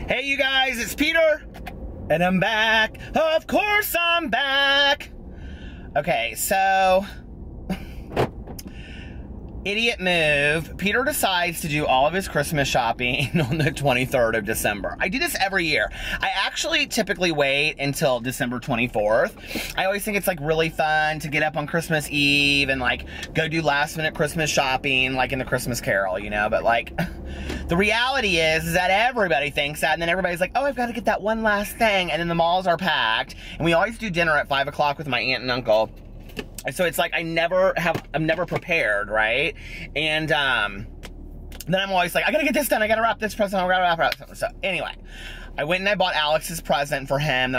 Hey you guys, it's Peter, and I'm back. Of course I'm back. Okay, so idiot move. Peter decides to do all of his Christmas shopping on the 23rd of December. I do this every year. I actually typically wait until December 24th. I always think it's like really fun to get up on Christmas Eve and like go do last minute Christmas shopping like in the Christmas Carol, you know, but like the reality is that everybody thinks that, and then everybody's like, oh, I've got to get that one last thing, and then the malls are packed, and we always do dinner at 5 o'clock with my aunt and uncle. So it's like I'm never prepared, right? And then I'm always like, I gotta get this done, I gotta wrap this present, I gotta wrap it. So anyway, I went and I bought Alex's present for him,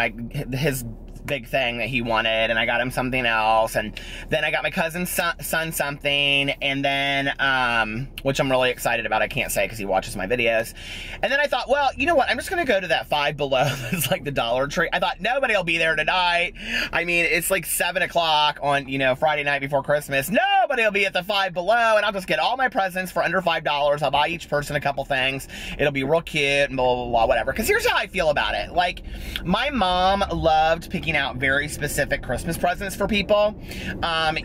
his big thing that he wanted, and I got him something else, and then I got my cousin's son something, and then, which I'm really excited about, I can't say because he watches my videos, and then I thought, well, you know what, I'm just gonna go to that Five Below, that's like the Dollar Tree. I thought, nobody will be there tonight. I mean, it's like 7 o'clock on, you know, Friday night before Christmas. Nobody will be at the Five Below, and I'll just get all my presents for under $5. I'll buy each person a couple things. It'll be real cute, and blah, blah, blah, whatever. Because here's how I feel about it. Like, my mom loved picking out very specific Christmas presents for people.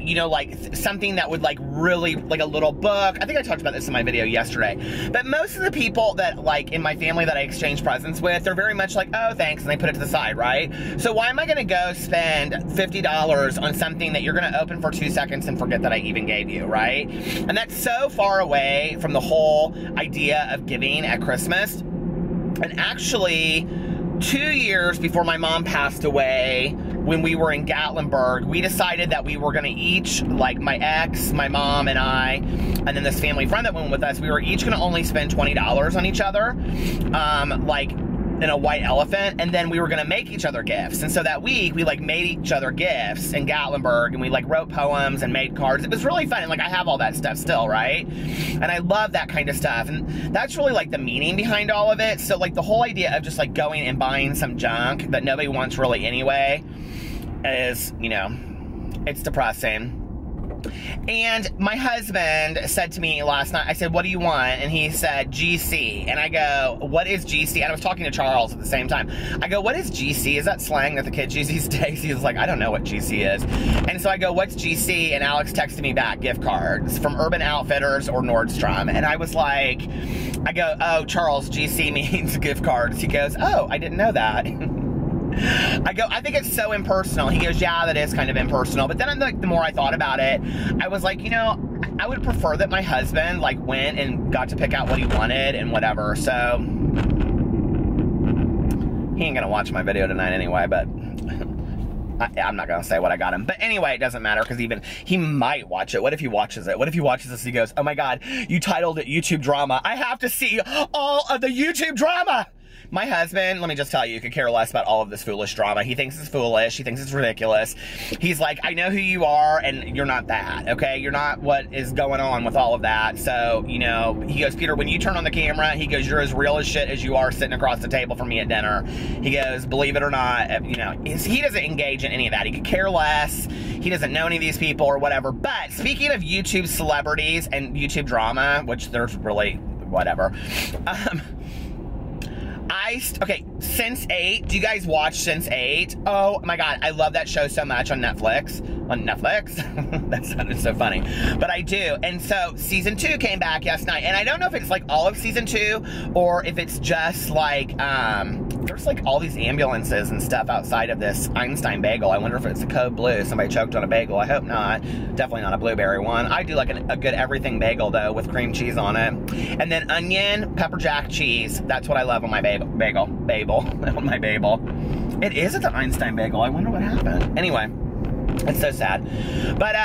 You know, like something that would like really, like a little book. I think I talked about this in my video yesterday. But most of the people that like in my family that I exchange presents with, they're very much like, oh, thanks, and they put it to the side, right? So why am I gonna go spend $50 on something that you're gonna open for 2 seconds and forget that I even gave you, right? And that's so far away from the whole idea of giving at Christmas. And actually, 2 years before my mom passed away, when we were in Gatlinburg, we decided that we were gonna each, like my ex, my mom, and I, and then this family friend that went with us, we were each gonna only spend $20 on each other, like in a white elephant, and then we were gonna make each other gifts. And so that week, we like made each other gifts in Gatlinburg, and we like wrote poems and made cards. It was really fun, and like I have all that stuff still, right? And I love that kind of stuff, and that's really like the meaning behind all of it. So like the whole idea of just like going and buying some junk that nobody wants really anyway is, you know, it's depressing. And my husband said to me last night, I said, what do you want? And he said, GC. And I go, what is GC? And I was talking to Charles at the same time. I go, what is GC? Is that slang that the kids use these days? He was like, I don't know what GC is. And so I go, what's GC? And Alex texted me back, gift cards from Urban Outfitters or Nordstrom. And I was like, I go, oh, Charles, GC means gift cards. He goes, oh, I didn't know that. I go, I think it's so impersonal. He goes, yeah, that is kind of impersonal. But then like the more I thought about it, I was like, you know, I would prefer that my husband like went and got to pick out what he wanted and whatever. So he ain't gonna watch my video tonight anyway, but I'm not gonna say what I got him. But anyway, it doesn't matter, because even he might watch it. What if he watches it? What if he watches this and he goes, oh my God, you titled it YouTube drama. I have to see all of the YouTube drama. My husband, let me just tell you, could care less about all of this foolish drama. He thinks it's foolish. He thinks it's ridiculous. He's like, I know who you are, and you're not that, okay? You're not what is going on with all of that. So, you know, he goes, Peter, when you turn on the camera, he goes, you're as real as shit as you are sitting across the table from me at dinner. He goes, believe it or not, you know, he doesn't engage in any of that. He could care less. He doesn't know any of these people or whatever. But speaking of YouTube celebrities and YouTube drama, which there's really whatever, okay, Sense8. Do you guys watch Sense8? Oh my God, I love that show so much on Netflix. On Netflix? That sounded so funny. But I do. And so season 2 came back last night. And I don't know if it's like all of season 2 or if it's just like, there's like all these ambulances and stuff outside of this Einstein bagel. I wonder if it's a code blue. Somebody choked on a bagel. I hope not. Definitely not a blueberry one. I do like a good everything bagel though with cream cheese on it. And then onion, pepper jack cheese. That's what I love on my bagel. On my bagel. It is at the Einstein bagel. I wonder what happened. Anyway, it's so sad. But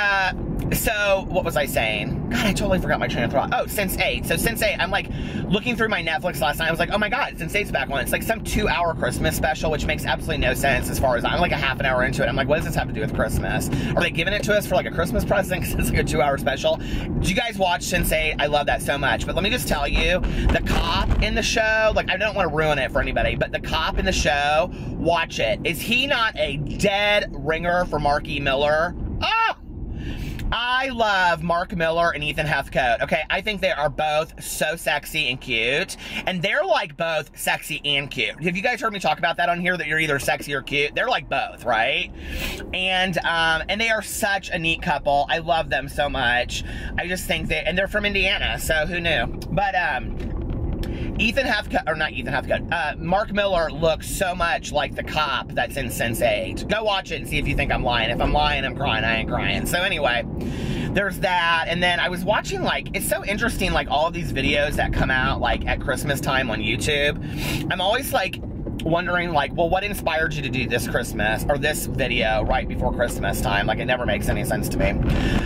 so what was I saying? God, I totally forgot my train of thought. Oh, Sense8. So Sense8, I'm like looking through my Netflix last night. I was like, oh my God, Sense8's back on. It's like some 2-hour Christmas special, which makes absolutely no sense as far as I'm like a half an hour into it. I'm like, what does this have to do with Christmas? Are they giving it to us for like a Christmas present? Because it's like a 2-hour special. Do you guys watch Sense8? I love that so much. But let me just tell you, the cop in the show, like I don't want to ruin it for anybody, but the cop in the show, watch it. Is he not a dead ringer for Mark E. Miller? Oh! I love Mark Miller and Ethan Heathcote. Okay, I think they are both so sexy and cute, and they're like both sexy and cute. Have you guys heard me talk about that on here, that you're either sexy or cute? They're like both, right? And they are such a neat couple. I love them so much. I just think and they're from Indiana, so who knew? But Ethan Heathcote, or not Ethan Heathcote, Mark Miller looks so much like the cop that's in Sense8. Go watch it and see if you think I'm lying. If I'm lying, I'm crying. I ain't crying. So anyway, there's that. And then I was watching, like, it's so interesting, like, all of these videos that come out, like, at Christmas time on YouTube. I'm always, like, wondering, like, well, what inspired you to do this Christmas, or this video right before Christmas time? Like, it never makes any sense to me.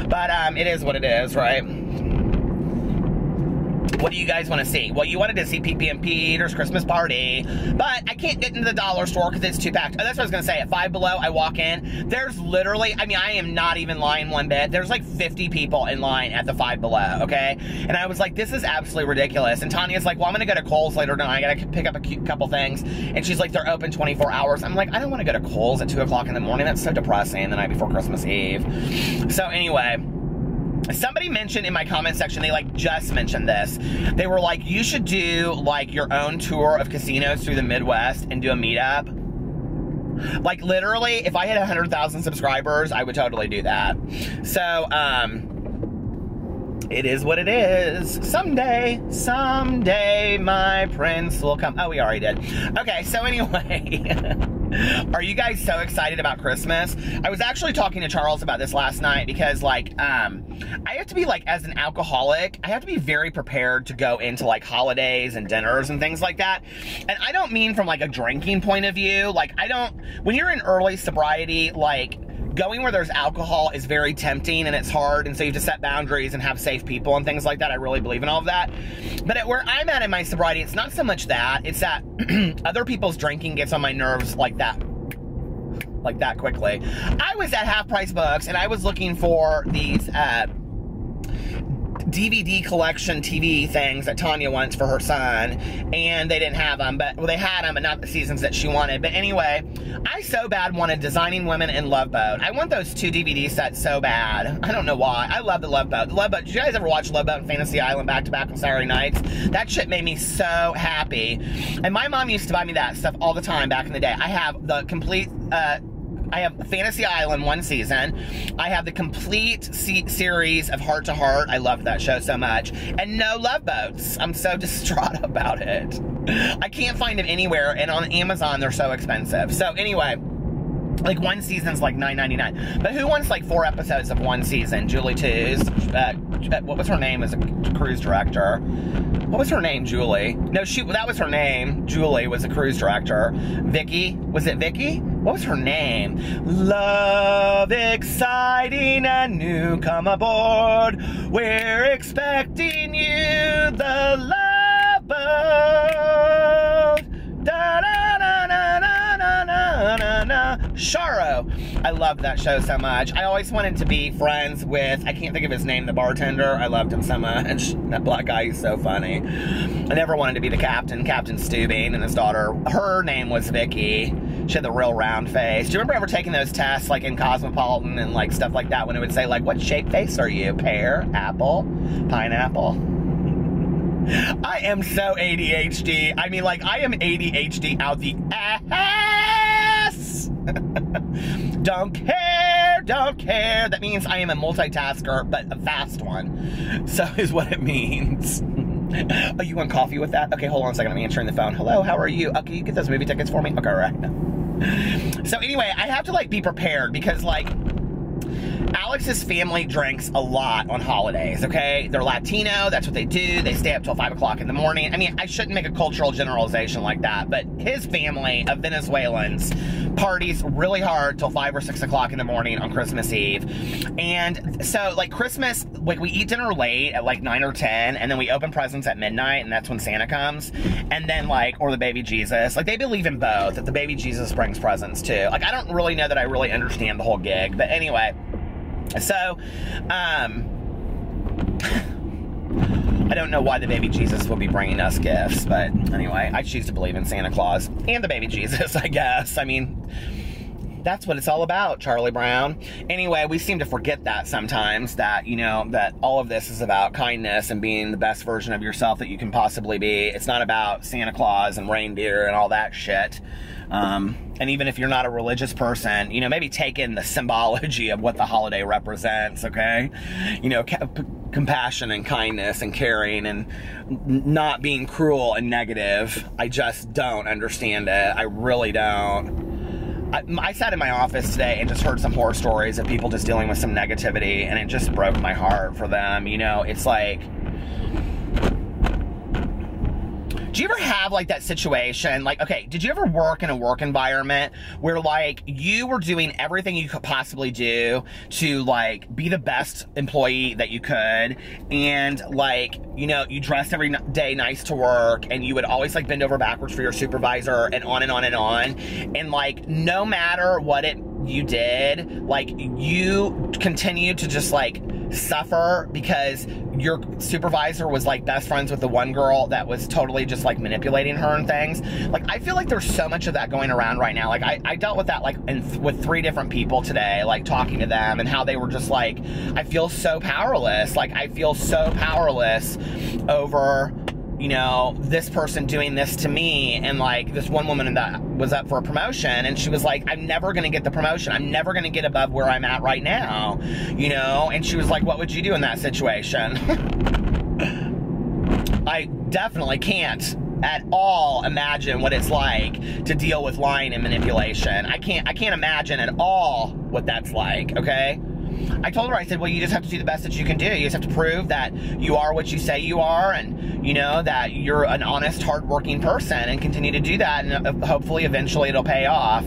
But it is what it is, right? What do you guys want to see? Well, you wanted to see PP and Peter's Christmas party, but I can't get into the dollar store because it's too packed. Oh, that's what I was going to say. At Five Below, I walk in. There's literally, I mean, I am not even lying one bit. There's like 50 people in line at the Five Below, okay? And I was like, this is absolutely ridiculous. And Tanya's like, well, I'm going to go to Kohl's later tonight. I got to pick up a couple things. And she's like, they're open 24 hours. I'm like, I don't want to go to Kohl's at 2 o'clock in the morning. That's so depressing the night before Christmas Eve. So anyway, somebody mentioned in my comment section, they like just mentioned this. They were like, you should do like your own tour of casinos through the Midwest and do a meetup. Like literally, if I had 100,000 subscribers, I would totally do that. So, it is what it is. Someday my prince will come. Oh, we already did. Okay, so anyway. Are you guys so excited about Christmas? I was actually talking to Charles about this last night because, like, I have to be, like, as an alcoholic, I have to be very prepared to go into, like, holidays and dinners and things like that. And I don't mean from, like, a drinking point of view. Like, when you're in early sobriety, like, going where there's alcohol is very tempting and it's hard, and so you have to set boundaries and have safe people and things like that. I really believe in all of that. But where I'm at in my sobriety, it's not so much that. It's that other people's drinking gets on my nerves like that quickly. I was at Half Price Books and I was looking for these DVD collection TV things that Tanya wants for her son, and they didn't have them, but, well, they had them, but not the seasons that she wanted. But anyway, I so bad wanted Designing Women and Love Boat. I want those 2 DVD sets so bad. I don't know why. I love the Love Boat. The Love Boat, did you guys ever watch Love Boat and Fantasy Island back-to-back on Saturday nights? That shit made me so happy. And my mom used to buy me that stuff all the time back in the day. I have the complete, I have Fantasy Island 1 season. I have the complete series of Heart to Heart. I loved that show so much. And no Love Boats. I'm so distraught about it. I can't find them anywhere, and on Amazon they're so expensive. So anyway, like 1 season's like $9.99. But who wants like 4 episodes of 1 season? Julie Tews, what was her name as a cruise director? What was her name? Julie. No, that was her name. Julie was a cruise director. Vicky, was it Vicky? What was her name? Love, exciting and new, come aboard. We're expecting you, the Love Boat. Da da da da da da da da. Sharo. I loved that show so much. I always wanted to be friends with, I can't think of his name, the bartender. I loved him so much. That black guy is so funny. I never wanted to be the captain, Captain Stubing, and his daughter. Her name was Vicky. She had the real round face. Do you remember ever taking those tests, like in Cosmopolitan and like stuff like that, when it would say like, what shape face are you? Pear, apple, pineapple. I am so ADHD. I mean, like, I am ADHD out the ass. Don't care, don't care. That means I am a multitasker, but a fast one. So is what it means. Oh, you want coffee with that? Okay, hold on a second. I'm answering the phone. Hello, how are you? Okay, you get those movie tickets for me? Okay, right. So anyway, I have to, like, be prepared because, like, Alex's family drinks a lot on holidays, okay? They're Latino, that's what they do. They stay up till 5 o'clock in the morning. I mean, I shouldn't make a cultural generalization like that, but his family of Venezuelans parties really hard till 5 or 6 o'clock in the morning on Christmas Eve. And so, like, Christmas, like, we eat dinner late at, like, 9 or 10, and then we open presents at midnight, and that's when Santa comes. And then, like, or the baby Jesus. Like, they believe in both, that the baby Jesus brings presents, too. Like, I don't really know that I really understand the whole gig, but anyway. So, I don't know why the baby Jesus will be bringing us gifts, but anyway, I choose to believe in Santa Claus and the baby Jesus, I guess. I mean, That's what it's all about, Charlie Brown. Anyway, we seem to forget that sometimes, that, you know, that all of this is about kindness and being the best version of yourself that you can possibly be. It's not about Santa Claus and reindeer and all that shit. And even if you're not a religious person, you know, maybe take in the symbology of what the holiday represents, okay? You know, compassion and kindness and caring and not being cruel and negative. I just don't understand it. I really don't. I sat in my office today and just heard some horror stories of people just dealing with some negativity, and it just broke my heart for them. You know, it's like, do you ever have like that situation? Like, okay, did you ever work in a work environment where like you were doing everything you could possibly do to like be the best employee that you could, and like, you know, you dressed every day nice to work, and you would always like bend over backwards for your supervisor, and on and on and on, and like no matter what you did, like you continued to just like suffer because your supervisor was like best friends with the one girl that was totally just like manipulating her and things. Like, I feel like there's so much of that going around right now. Like, I dealt with that like with 3 different people today, like talking to them and how they were just like, I feel so powerless. Like, I feel so powerless over, you know, this person doing this to me. And like this one woman that was up for a promotion, and she was like, I'm never gonna get the promotion. I'm never gonna get above where I'm at right now, you know? And she was like, what would you do in that situation? I definitely can't at all imagine what it's like to deal with lying and manipulation. I can't imagine at all what that's like, okay? I told her, I said, well, you just have to do the best that you can do. You just have to prove that you are what you say you are, and, you know, that you're an honest, hardworking person, and continue to do that, and hopefully, eventually, it'll pay off.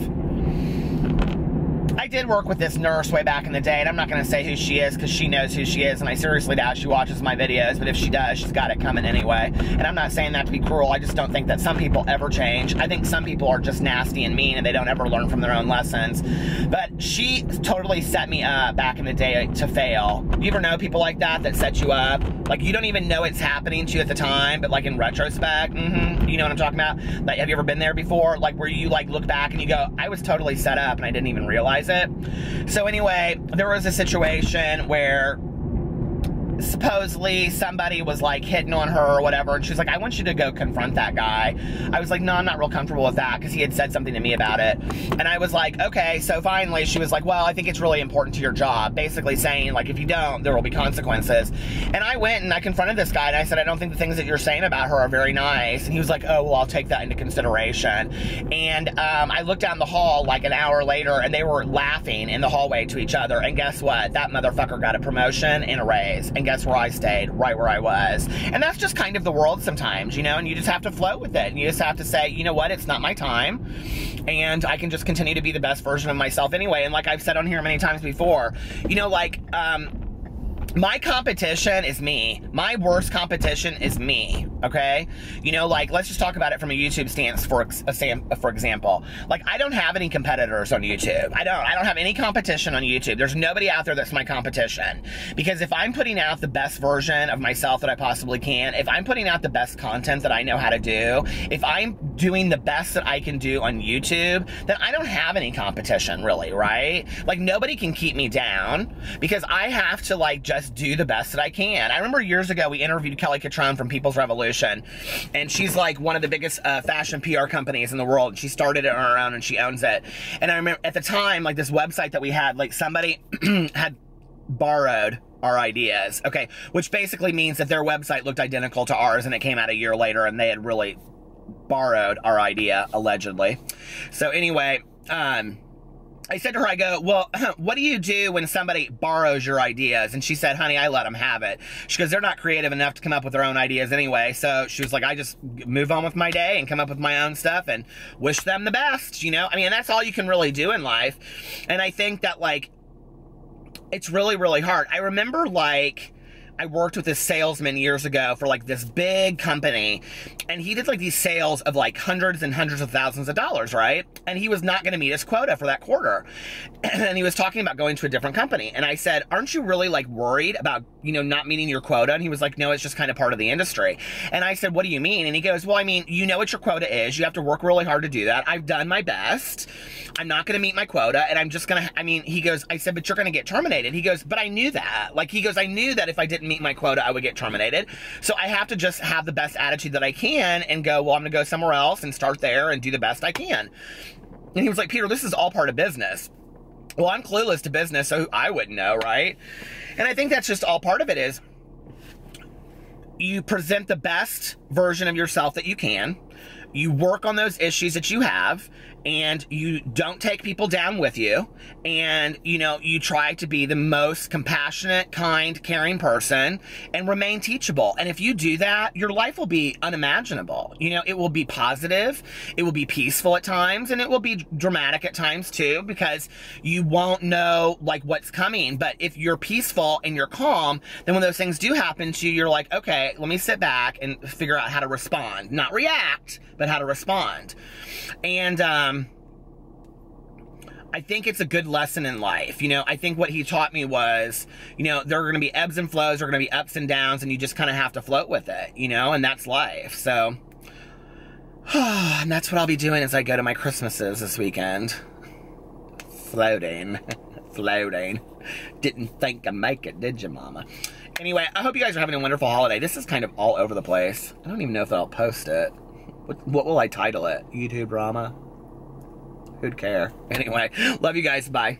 I did work with this nurse way back in the day, and I'm not going to say who she is because she knows who she is, and I seriously doubt she watches my videos, but if she does, she's got it coming anyway. And I'm not saying that to be cruel. I just don't think that some people ever change. I think some people are just nasty and mean, and they don't ever learn from their own lessons. But she totally set me up back in the day to fail. You ever know people like that set you up? Like, you don't even know it's happening to you at the time, but like in retrospect, you know what I'm talking about? Like, have you ever been there before? Like, where you like look back and you go, I was totally set up and I didn't even realize it. So anyway, there was a situation where supposedly somebody was like hitting on her or whatever, and she's like, I want you to go confront that guy. I was like, no, I'm not real comfortable with that, because he had said something to me about it. And I was like, okay. So finally she was like, well, I think it's really important to your job, basically saying like, if you don't, there will be consequences. And I went and I confronted this guy, and I said, I don't think the things that you're saying about her are very nice. And he was like, oh, well, I'll take that into consideration. And I looked down the hall like an hour later, and they were laughing in the hallway to each other, and guess what? That motherfucker got a promotion and a raise. And guess where I stayed? Right where I was. And that's just kind of the world sometimes, you know, and you just have to float with it. And you just have to say, you know what, it's not my time, and I can just continue to be the best version of myself anyway. And like I've said on here many times before, you know, like, my competition is me. My worst competition is me, okay? You know, like, let's just talk about it from a YouTube stance, for example. Like, I don't have any competitors on YouTube. I don't have any competition on YouTube. There's nobody out there that's my competition. Because if I'm putting out the best version of myself that I possibly can, if I'm putting out the best content that I know how to do, if I'm doing the best that I can do on YouTube, then I don't have any competition, really, right? Like, nobody can keep me down, because I have to, like, just do the best that I can. I remember years ago we interviewed Kelly Catrone from People's Revolution, and she's like one of the biggest fashion PR companies in the world. She started it on her own and she owns it. And I remember at the time, like, this website that we had, like, somebody had borrowed our ideas, okay, which basically means that their website looked identical to ours, and it came out a year later, and they had really borrowed our idea, allegedly. So anyway, I said to her, I go, well, what do you do when somebody borrows your ideas? And she said, honey, I let them have it. She goes, they're not creative enough to come up with their own ideas anyway. So she was like, I just move on with my day and come up with my own stuff and wish them the best, you know? I mean, that's all you can really do in life. And I think that, like, it's really, really hard. I remember, like, I worked with this salesman years ago for like this big company, and he did like these sales of like hundreds and hundreds of thousands of dollars, right? And he was not going to meet his quota for that quarter. And he was talking about going to a different company. And I said, aren't you really like worried about, you know, not meeting your quota? And he was like, no, it's just kind of part of the industry. And I said, what do you mean? And he goes, well, I mean, you know what your quota is. You have to work really hard to do that. I've done my best. I'm not going to meet my quota, and I'm just going to, I mean, he goes, I said, but you're going to get terminated. He goes, but I knew that. Like, he goes, I knew that if I didn't meet my quota, I would get terminated. So I have to just have the best attitude that I can and go, well, I'm going to go somewhere else and start there and do the best I can. And he was like, Peter, this is all part of business. Well, I'm clueless to business, so I wouldn't know, right? And I think that's just all part of it is you present the best version of yourself that you can. You work on those issues that you have, and you don't take people down with you, and, you know, you try to be the most compassionate, kind, caring person, and remain teachable. And if you do that, your life will be unimaginable. You know, it will be positive, it will be peaceful at times, and it will be dramatic at times too, because you won't know, like, what's coming. But if you're peaceful and you're calm, then when those things do happen to you, you're like, okay, let me sit back and figure out how to respond. Not react, but how to respond. And I think it's a good lesson in life. You know, I think what he taught me was, you know, there are going to be ebbs and flows, there are going to be ups and downs, and you just kind of have to float with it, you know, and that's life. So, and that's what I'll be doing as I go to my Christmases this weekend. Floating. Floating. Didn't think I'd make it, did you, Mama? Anyway, I hope you guys are having a wonderful holiday. This is kind of all over the place. I don't even know if I'll post it. What will I title it? YouTube drama? Who'd care? Anyway, love you guys. Bye.